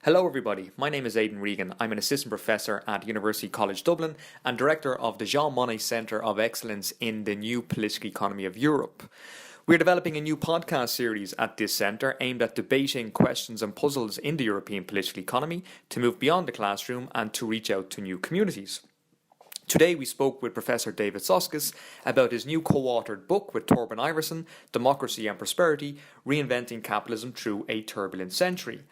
Hello everybody, my name is Aidan Regan. I'm an assistant professor at University College Dublin and director of the Jean Monnet Centre of Excellence in the New Political Economy of Europe. We're developing a new podcast series at this centre aimed at debating questions and puzzles in the European political economy to move beyond the classroom and to reach out to new communities. Today we spoke with Professor David Soskice about his new co-authored book with Torben Iversen, Democracy and Prosperity, Reinventing Capitalism Through a Turbulent Century.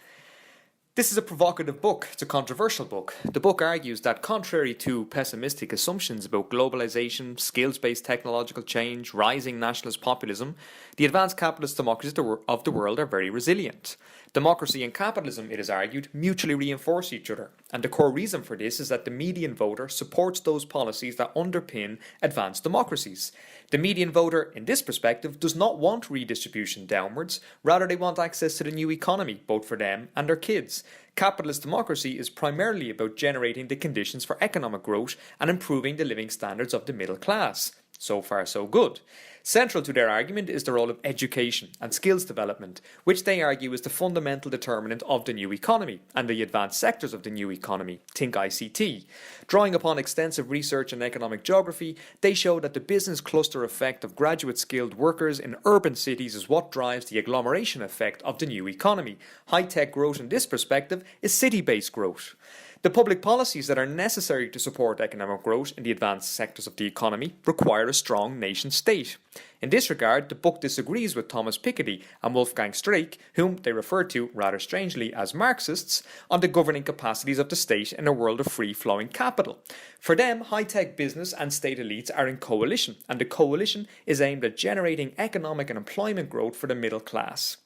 This is a provocative book, it's a controversial book. The book argues that contrary to pessimistic assumptions about globalization, skills-based technological change, rising nationalist populism, the advanced capitalist democracies of the world are very resilient. Democracy and capitalism, it is argued, mutually reinforce each other, and the core reason for this is that the median voter supports those policies that underpin advanced democracies. The median voter, in this perspective, does not want redistribution downwards, rather they want access to the new economy, both for them and their kids. Capitalist democracy is primarily about generating the conditions for economic growth and improving the living standards of the middle class. So far, so good. Central to their argument is the role of education and skills development, which they argue is the fundamental determinant of the new economy and the advanced sectors of the new economy, think ICT. Drawing upon extensive research in economic geography, they show that the business cluster effect of graduate skilled workers in urban cities is what drives the agglomeration effect of the new economy. High-tech growth in this perspective is city-based growth. The public policies that are necessary to support economic growth in the advanced sectors of the economy require a strong nation state. In this regard, the book disagrees with Thomas Piketty and Wolfgang Streeck, whom they refer to, rather strangely, as Marxists, on the governing capacities of the state in a world of free-flowing capital. For them, high-tech business and state elites are in coalition, and the coalition is aimed at generating economic and employment growth for the middle class.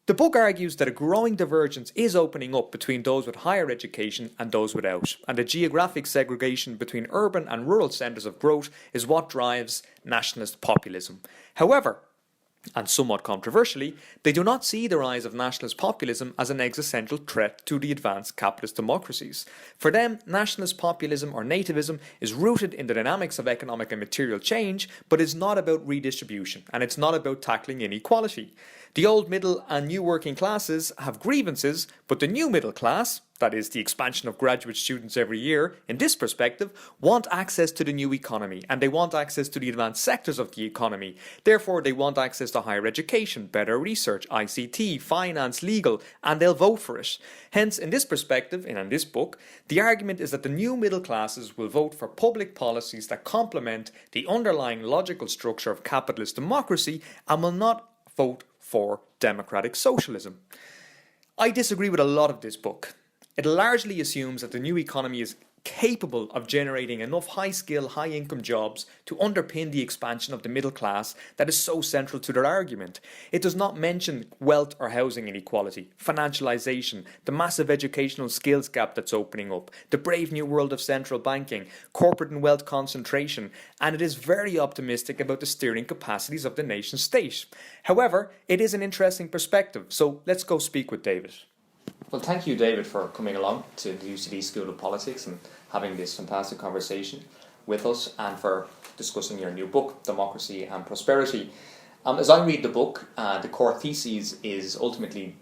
The book argues that a growing divergence is opening up between those with higher education and those without, and the geographic segregation between urban and rural centres of growth is what drives nationalist populism. However, and somewhat controversially, they do not see the rise of nationalist populism as an existential threat to the advanced capitalist democracies. For them, nationalist populism or nativism is rooted in the dynamics of economic and material change, but is not about redistribution, and it's not about tackling inequality. The old middle and new working classes have grievances, but the new middle class, that is, the expansion of graduate students every year, in this perspective, want access to the new economy, and they want access to the advanced sectors of the economy. Therefore, they want access to higher education, better research, ICT, finance, legal, and they'll vote for it. Hence, in this perspective, and in this book, the argument is that the new middle classes will vote for public policies that complement the underlying logical structure of capitalist democracy and will not vote for democratic socialism. I disagree with a lot of this book. It largely assumes that the new economy is capable of generating enough high-skill, high-income jobs to underpin the expansion of the middle class that is so central to their argument. It does not mention wealth or housing inequality, financialisation, the massive educational skills gap that's opening up, the brave new world of central banking, corporate and wealth concentration, and it is very optimistic about the steering capacities of the nation state. However, it is an interesting perspective, so let's go speak with David. Well, thank you, David, for coming along to the UCD School of Politics and having this fantastic conversation with us, and for discussing your new book, Democracy and Prosperity. As I read the book, the core thesis is ultimately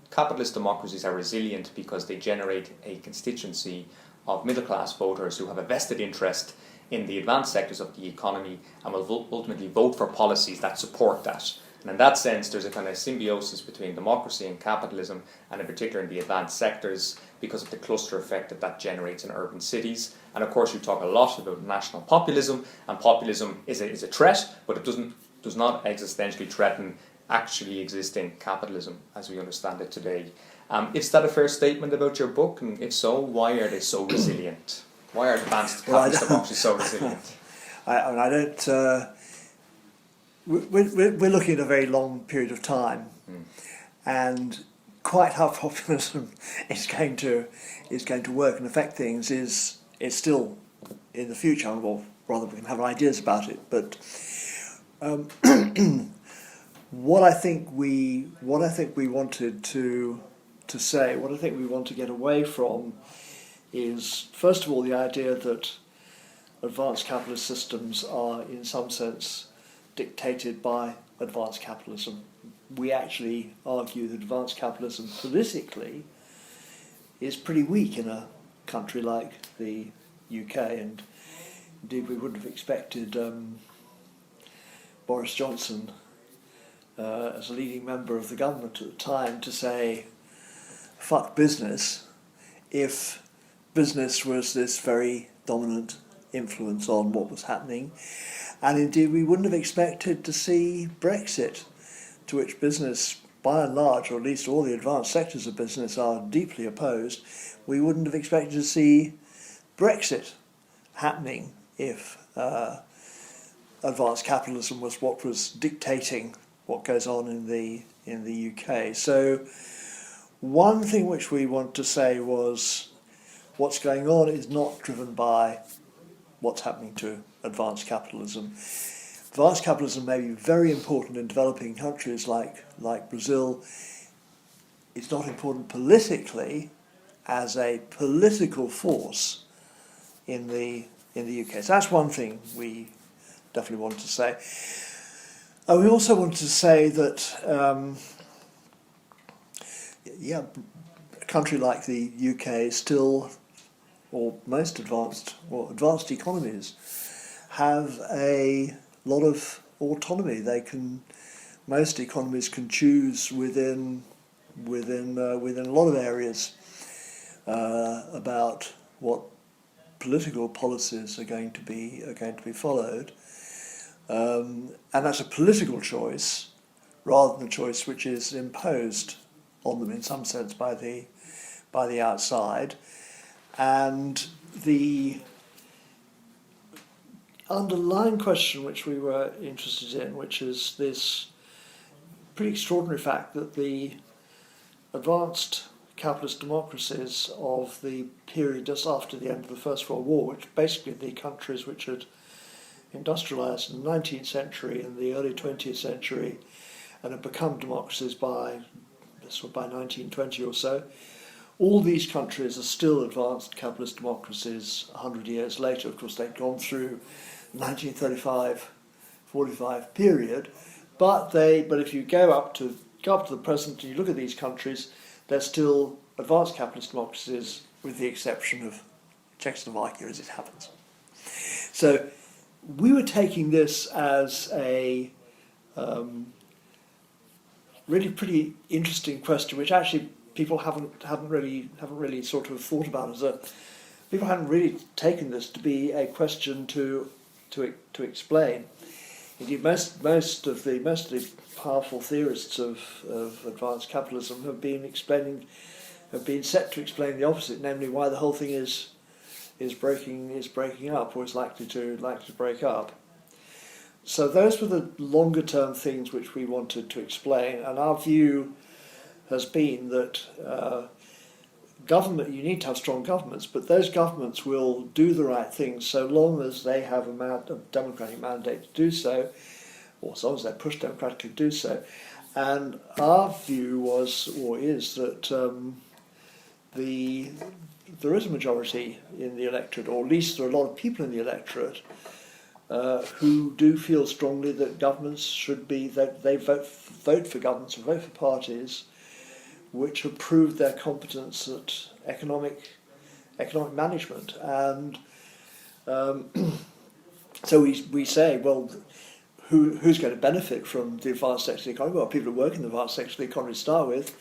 capitalist democracies are resilient because they generate a constituency of middle-class voters who have a vested interest in the advanced sectors of the economy and will ultimately vote for policies that support that. And in that sense, there's a kind of symbiosis between democracy and capitalism, and in particular in the advanced sectors, because of the cluster effect that generates in urban cities. And of course, you talk a lot about national populism, and populism is a threat, but it does not existentially threaten actually existing capitalism as we understand it today. Is that a fair statement about your book? And if so, why are they so resilient? Why are advanced capitalist democracies so resilient? I don't... We're looking at a very long period of time, and quite how populism is going to work and affect things is still in the future. Or rather, we can have ideas about it. But what I think we wanted to say, what I think we want to get away from, is first of all the idea that advanced capitalist systems are, in some sense, dictated by advanced capitalism. We actually argue that advanced capitalism politically is pretty weak in a country like the UK, and indeed we wouldn't have expected Boris Johnson, as a leading member of the government at the time, to say fuck business if business was this very dominant influence on what was happening. And indeed we wouldn't have expected to see Brexit, to which business by and large, or at least all the advanced sectors of business, are deeply opposed. We wouldn't have expected to see Brexit happening if advanced capitalism was what was dictating what goes on in the UK. So one thing which we want to say was what's going on is not driven by what's happening to advanced capitalism. Advanced capitalism may be very important in developing countries like Brazil. It's not important politically as a political force in the UK. So that's one thing we definitely want to say. We also want to say that a country like the UK still, or most advanced advanced economies, have a lot of autonomy. Most economies can choose within a lot of areas about what political policies are going to be followed, and that's a political choice rather than a choice which is imposed on them in some sense by the outside. And the underlying question which we were interested in, which is this pretty extraordinary fact that the advanced capitalist democracies of the period just after the end of the First World War, which basically the countries which had industrialised in the 19th century and the early 20th century and had become democracies by 1920 or so, all these countries are still advanced capitalist democracies 100 years later. Of course, they'd gone through the 1935-45 period, but if you go up to the present and you look at these countries, they're still advanced capitalist democracies, with the exception of Czechoslovakia, as it happens. So we were taking this as a really pretty interesting question, which actually people haven't really sort of thought about people haven't really taken this to be a question to explain. Indeed, most of the powerful theorists of advanced capitalism have been set to explain the opposite, namely why the whole thing is breaking up, or is likely to break up. So those were the longer term things which we wanted to explain, and our view has been that you need to have strong governments, but those governments will do the right things so long as they have a democratic mandate to do so, or as long as they're pushed democratically to do so. And our view is that there is a majority in the electorate, or at least there are a lot of people in the electorate who do feel strongly that governments should be, that they vote for governments or vote for parties which have proved their competence at economic management. And so we say, well, who's going to benefit from the advanced sector of the economy? Well, people who work in the advanced sector of the economy to start with,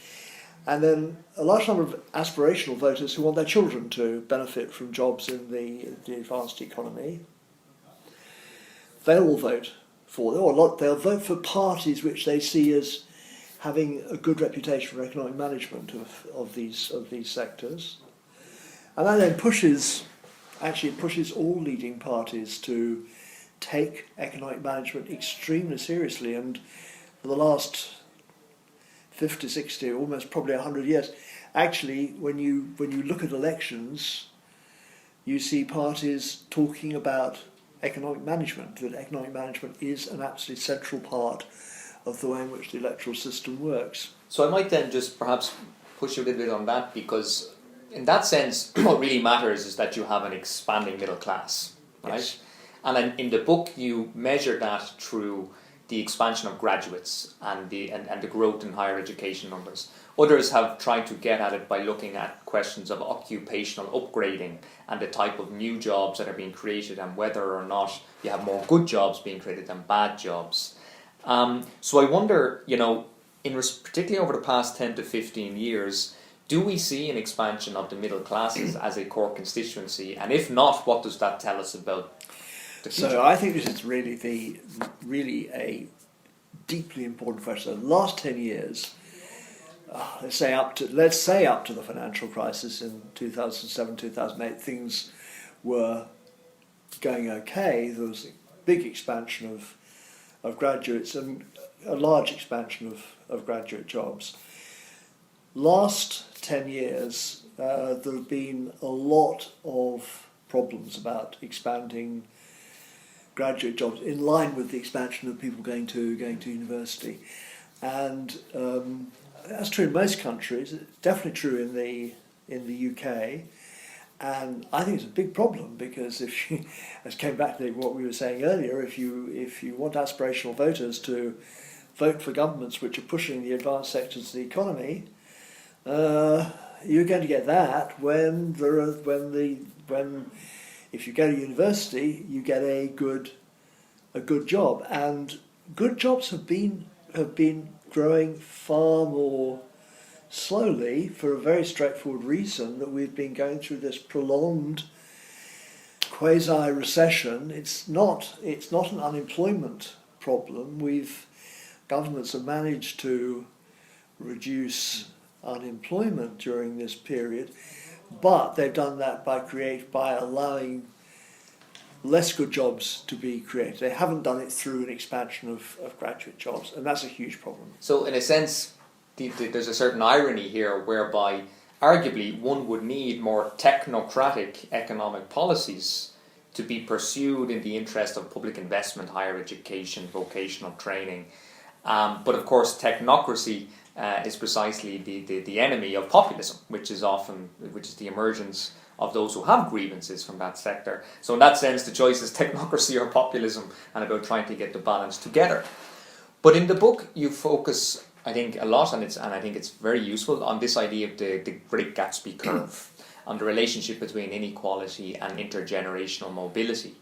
and then a large number of aspirational voters who want their children to benefit from jobs in the advanced economy. They'll all vote for them, or they'll vote for parties which they see as having a good reputation for economic management of these sectors. And that then pushes all leading parties to take economic management extremely seriously. And for the last 50, 60, almost probably 100 years, actually, when you look at elections, you see parties talking about economic management, that economic management is an absolutely central part of the way in which the electoral system works. So I might then just perhaps push you a little bit on that, because in that sense, what really matters is that you have an expanding middle class, right? Yes. And then in the book, you measure that through the expansion of graduates and the growth in higher education numbers. Others have tried to get at it by looking at questions of occupational upgrading and the type of new jobs that are being created and whether or not you have more good jobs being created than bad jobs. So I wonder, particularly over the past 10 to 15 years, do we see an expansion of the middle classes as a core constituency? And if not, what does that tell us about the future? So I think this is really a deeply important question. The last 10 years, let's say up to the financial crisis in 2007, 2008, things were going okay. There was a big expansion of graduates and a large expansion of graduate jobs. Last 10 years, there have been a lot of problems about expanding graduate jobs in line with the expansion of people going to university, and that's true in most countries. It's definitely true in the UK, and I think it's a big problem because if you, as came back to what we were saying earlier, if you want aspirational voters to vote for governments which are pushing the advanced sectors of the economy, you're going to get that when if you go to university, you get a good job, and good jobs have been growing far more slowly for a very straightforward reason, that we've been going through this prolonged quasi-recession. It's not an unemployment problem. Governments have managed to reduce unemployment during this period, but they've done that by allowing less good jobs to be created. They haven't done it through an expansion of graduate jobs, and that's a huge problem. So in a sense, there's a certain irony here whereby arguably one would need more technocratic economic policies to be pursued in the interest of public investment, higher education, vocational training. But of course, technocracy is precisely the enemy of populism, which is the emergence of those who have grievances from that sector. So in that sense, the choice is technocracy or populism, and about trying to get the balance together. But in the book, you focus, I think, a lot, and I think it's very useful, on this idea of the Great Gatsby curve, on the relationship between inequality and intergenerational mobility.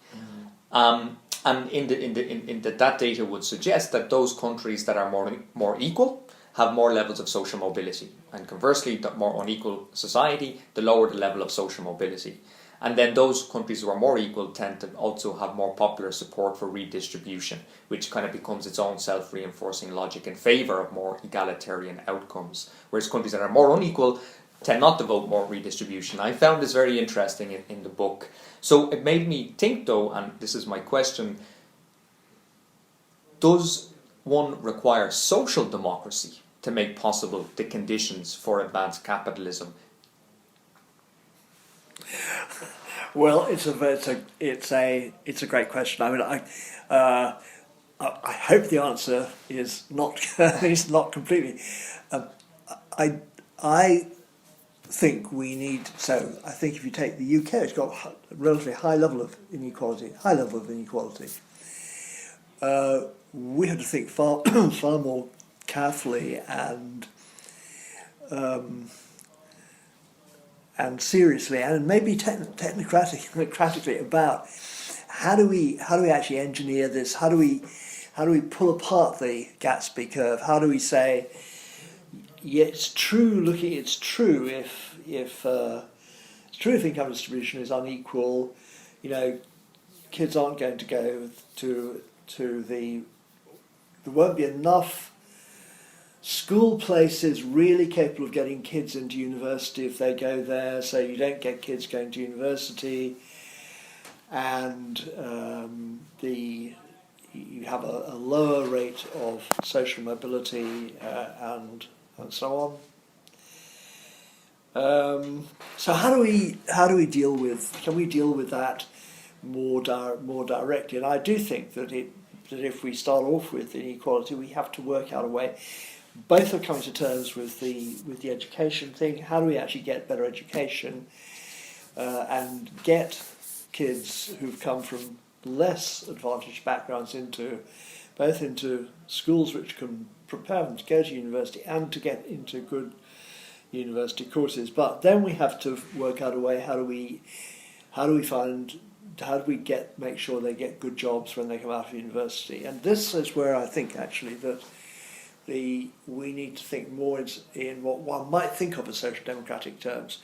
And that data would suggest that those countries that are more equal have more levels of social mobility, and conversely, the more unequal society, the lower the level of social mobility. And then those countries who are more equal tend to also have more popular support for redistribution, which kind of becomes its own self-reinforcing logic in favour of more egalitarian outcomes. Whereas countries that are more unequal tend not to vote more redistribution. I found this very interesting in the book. So it made me think, though, and this is my question, does one require social democracy to make possible the conditions for advanced capitalism? Well, it's a great question. I mean, I hope the answer is not is not completely. I think we need. So I think if you take the UK, it's got a relatively high level of inequality. We have to think far more carefully and seriously, and maybe technocratically about how do we actually engineer this? How do we pull apart the Gatsby curve? How do we say, yeah, it's true if income distribution is unequal, kids aren't going to go to there won't be enough school places really capable of getting kids into university if they go there, so you don't get kids going to university, and you have a lower rate of social mobility and so on. So how do we deal with? Can we deal with that more directly? And I do think that if we start off with inequality, we have to work out a way. Both are coming to terms with the education thing. How do we actually get better education and get kids who've come from less advantaged backgrounds into schools which can prepare them to go to university and to get into university courses. But then we have to work out a way, how do we make sure they get good jobs when they come out of university? And this is where I think actually that we need to think more in what one might think of as social democratic terms.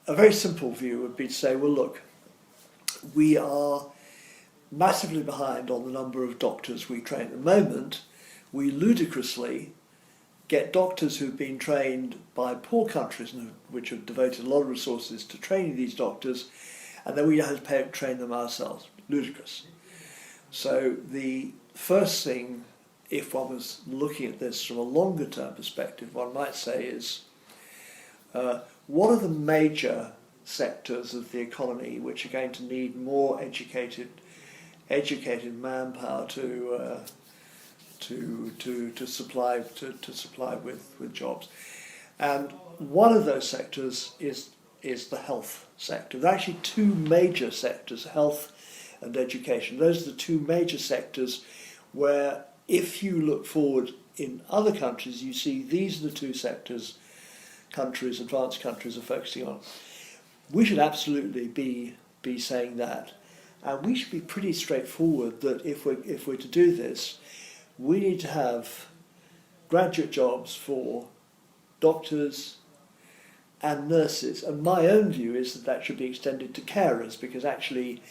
A very simple view would be to say, well, look, we are massively behind on the number of doctors we train at the moment. We ludicrously get doctors who've been trained by poor countries which have devoted a lot of resources to training these doctors, and then we have to train them ourselves. Ludicrous. So the first thing, if one was looking at this from a longer term perspective, one might say is, what are the major sectors of the economy which are going to need more educated manpower to supply with jobs? And one of those sectors is the health sector. There are actually two major sectors, health and education. Those are the two major sectors where, if you look forward in other countries, you see these are the two sectors advanced countries are focusing on. We should absolutely be saying that. And we should be pretty straightforward that if we're to do this, we need to have graduate jobs for doctors and nurses. And my own view is that should be extended to carers, because actually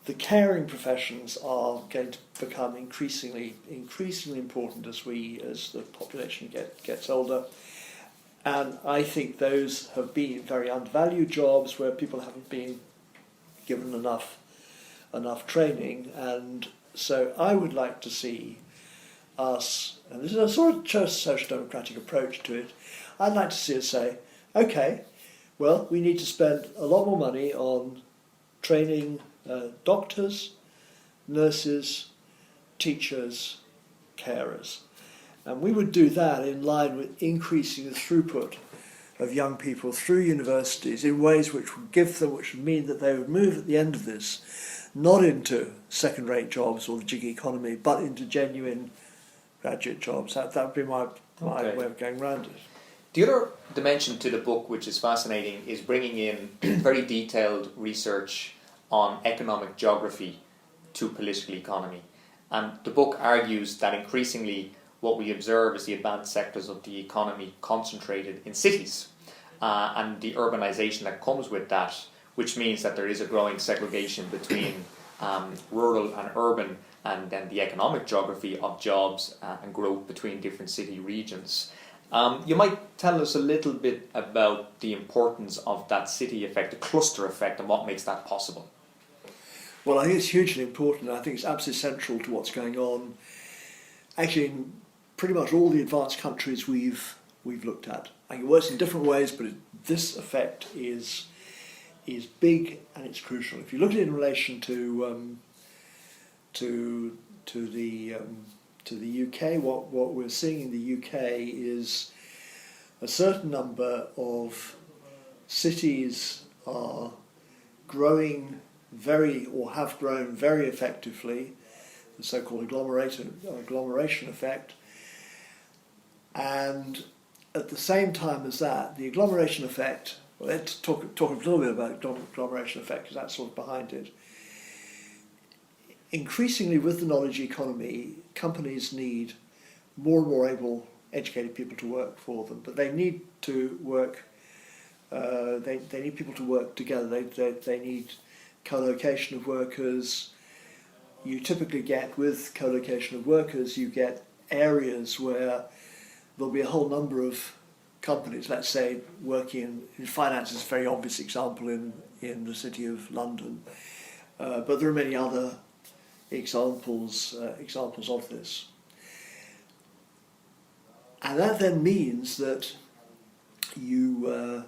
the caring professions are going to become increasingly important as the population gets older. And I think those have been very undervalued jobs where people haven't been given enough training. And so I would like to see us, and this is a sort of social democratic approach to it, I'd like to see us say, okay, well, we need to spend a lot more money on training doctors, nurses, teachers, carers. And we would do that in line with increasing the throughput of young people through universities in ways which would mean that they would move at the end of this not into second-rate jobs or the gig economy, but into genuine graduate jobs. That would be my way of going around it. The other dimension to the book, which is fascinating, is bringing in very detailed research on economic geography to political economy. And the book argues that increasingly what we observe is the advanced sectors of the economy concentrated in cities and the urbanisation that comes with that, which means that there is a growing segregation between rural and urban, and then the economic geography of jobs and growth between different city regions. You might tell us a little bit about the importance of that city effect, the cluster effect, and what makes that possible. Well, I think it's hugely important. I think it's absolutely central to what's going on, actually, in pretty much all the advanced countries we've looked at. I think it works in different ways, but this effect is big and it's crucial. If you look at it in relation to the UK, what we're seeing in the UK is a certain number of cities are growing have grown very effectively, the so-called agglomeration effect. And at the same time as that, the agglomeration effect, well, let's talk a little bit about agglomeration effect, because that's sort of behind it. Increasingly, with the knowledge economy, companies need more and more able, educated people to work for them, but they need to work. They need people to work together. They need co-location of workers. You typically get, with co-location of workers, you get areas where there'll be a whole number of companies, let's say, working in finance is a very obvious example in the city of London, but there are many other examples of this. And that then means that you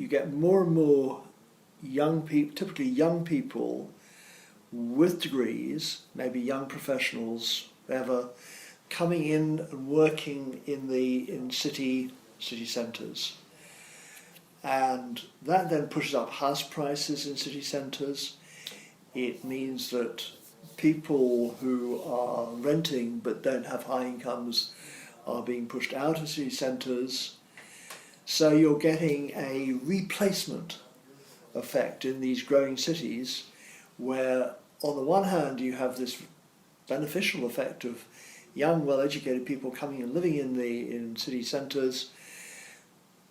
get more and more young people, typically young people with degrees, maybe young professionals, whatever, coming in and working in city centres. And that then pushes up house prices in city centres. It means that people who are renting but don't have high incomes are being pushed out of city centres. So you're getting a replacement effect in these growing cities where on the one hand you have this beneficial effect of young, well-educated people coming and living in city centres,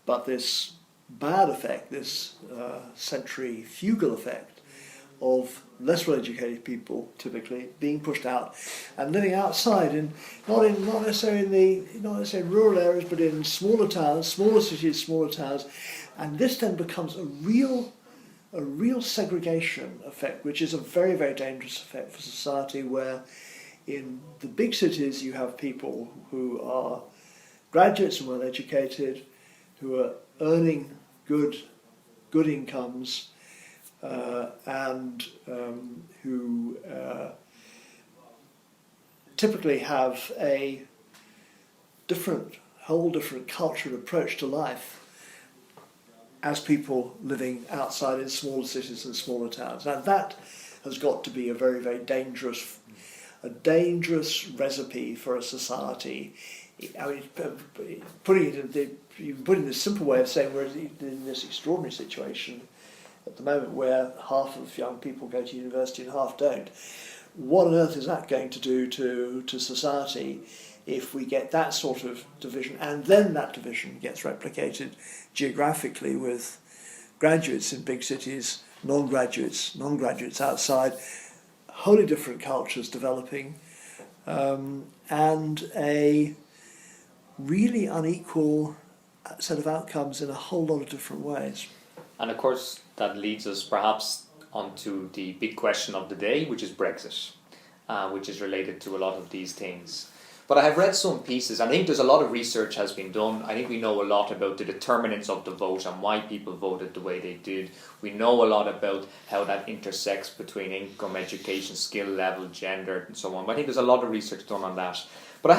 but this bad effect, this centrifugal effect of less well-educated people typically being pushed out and living outside, not necessarily in rural areas, but in smaller towns, smaller cities, smaller towns, and this then becomes a real segregation effect, which is a very, very dangerous effect for society, where in the big cities you have people who are graduates and well educated, who are earning good incomes, and who typically have a whole different culture and approach to life as people living outside in smaller cities and smaller towns. Now that has got to be a very, very dangerous recipe for a society. I mean, putting the simple way of saying we're in this extraordinary situation at the moment where half of young people go to university and half don't. What on earth is that going to do to society if we get that sort of division, and then that division gets replicated geographically with graduates in big cities, non-graduates outside, wholly different cultures developing, and a really unequal set of outcomes in a whole lot of different ways. And of course, that leads us perhaps onto the big question of the day, which is Brexit, which is related to a lot of these things. But I have read some pieces, and I think there's a lot of research has been done. I think we know a lot about the determinants of the vote and why people voted the way they did. We know a lot about how that intersects between income, education, skill level, gender, and so on. But I think there's a lot of research done on that. But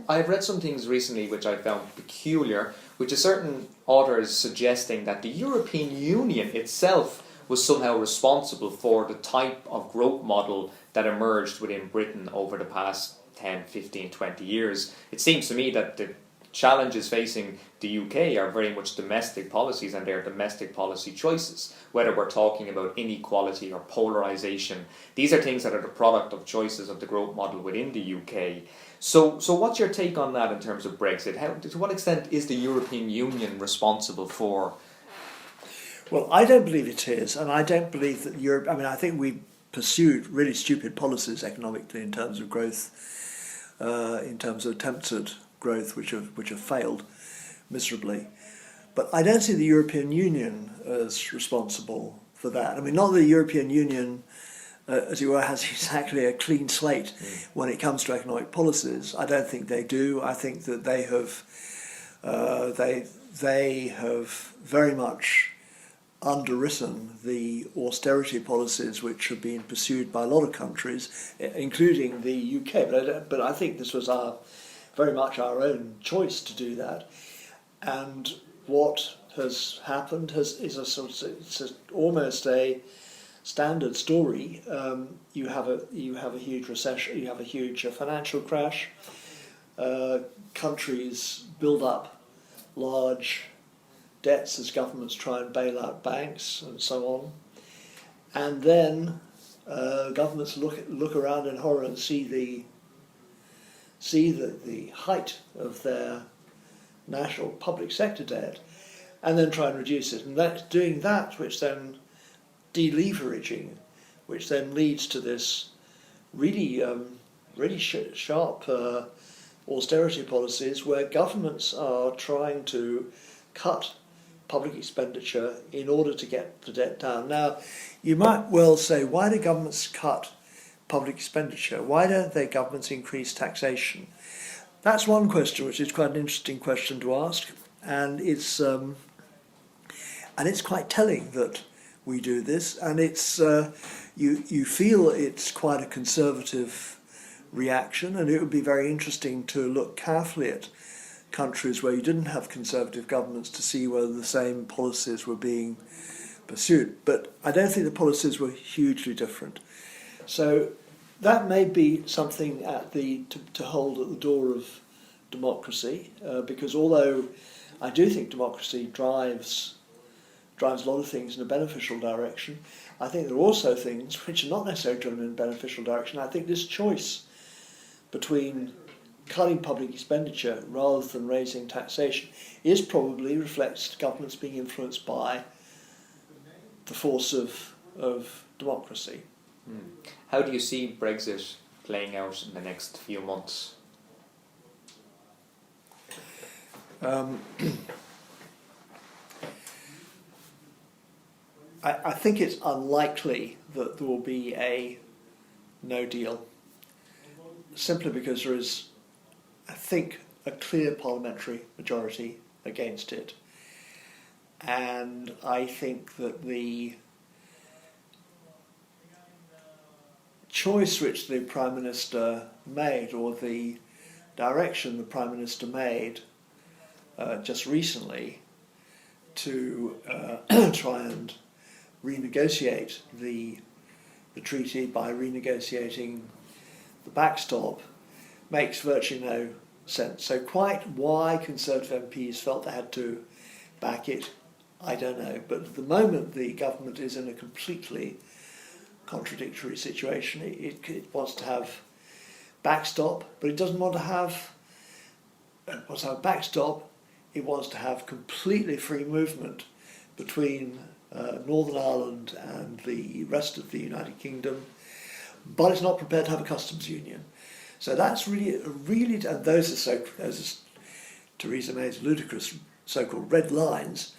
I've read some things recently which I found peculiar, which is certain authors suggesting that the European Union itself was somehow responsible for the type of growth model that emerged within Britain over the past 10, 15, 20 years. It seems to me that the challenges facing the UK are very much domestic policies and their domestic policy choices, whether we're talking about inequality or polarisation. These are things that are the product of choices of the growth model within the UK. So what's your take on that in terms of Brexit? To what extent is the European Union responsible for? Well, I don't believe it is, and I don't believe that Europe... I mean, I think we pursued really stupid policies economically in terms of growth, in terms of attempted growth, which have failed miserably. But I don't see the European Union as responsible for that. I mean, not that the European Union, as it were, has exactly a clean slate when it comes to economic policies. I don't think they do. I think that they have very much underwritten the austerity policies which have been pursued by a lot of countries, including the UK. But I think this was very much our own choice to do that. And what has happened is almost a standard story. You have a huge recession. You have a huge financial crash. Countries build up large debts as governments try and bail out banks and so on, and then governments look around in horror and see the height of their national public sector debt, and then try and reduce it. And that's doing that, which then deleveraging, which then leads to this really sharp austerity policies where governments are trying to cut public expenditure in order to get the debt down. Now, you might well say, why do governments cut public expenditure? Why don't governments increase taxation? That's one question, which is quite an interesting question to ask, and it's quite telling that we do this, and it's you feel it's quite a conservative reaction, and it would be very interesting to look carefully at countries where you didn't have conservative governments to see whether the same policies were being pursued. But I don't think the policies were hugely different. So that may be something to hold at the door democracy, because although I do think democracy drives a lot of things in a beneficial direction, I think there are also things which are not necessarily driven in a beneficial direction. I think this choice between cutting public expenditure rather than raising taxation is probably reflects governments being influenced by the force of democracy. How do you see Brexit playing out in the next few months? I think it's unlikely that there will be a no deal, simply because there is, I think, a clear parliamentary majority against it. And I think that the choice which the Prime Minister made, or the direction the Prime Minister made just recently to try and renegotiate the treaty by renegotiating the backstop makes virtually no sense. So quite why Conservative MPs felt they had to back it, I don't know. But at the moment the government is in a completely contradictory situation. It wants to have backstop, but it doesn't want to have a backstop. It wants to have completely free movement between Northern Ireland and the rest of the United Kingdom, but it's not prepared to have a customs union. So that's really, and those are Theresa May's ludicrous so-called red lines.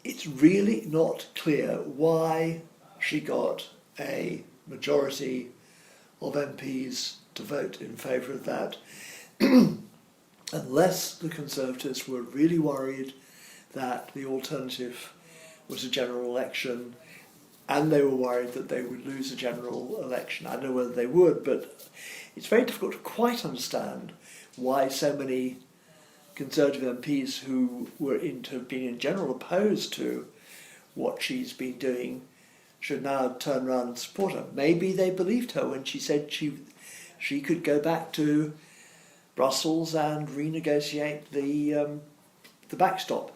It's really not clear why she got a majority of MPs to vote in favour of that, unless the Conservatives were really worried that the alternative was a general election, and they were worried that they would lose a general election. I don't know whether they would, but it's very difficult to quite understand why so many Conservative MPs who have been in general opposed to what she's been doing should now turn around and support her. Maybe they believed her when she said she could go back to Brussels and renegotiate the backstop.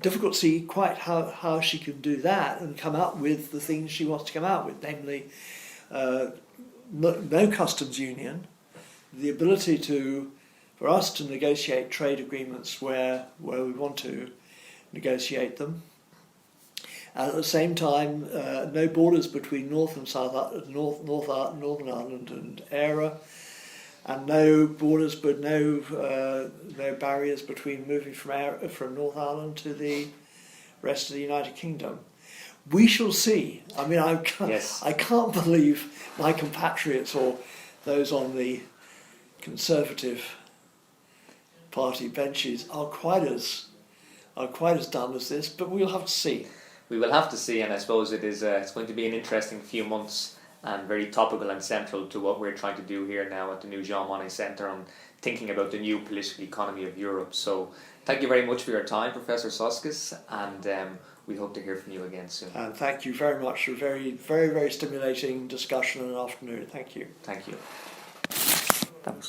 Difficult to see quite how she can do that and come out with the things she wants to come out with, namely no customs union, the ability for us to negotiate trade agreements where we want to negotiate them, and at the same time no borders between Northern Ireland and ERA, and no borders, but no barriers between moving from Northern Ireland to the rest of the United Kingdom. We shall see. I mean, I can't believe my compatriots or those on the Conservative Party benches are quite as dumb as this. But we'll have to see. We will have to see, and I suppose it's going to be an interesting few months, and very topical and central to what we're trying to do here now at the new Jean Monnet Centre on thinking about the new political economy of Europe. So thank you very much for your time, Professor Soskice, and we hope to hear from you again soon. And thank you very much for a very, very, very stimulating discussion and afternoon. Thank you. Thank you. Thanks.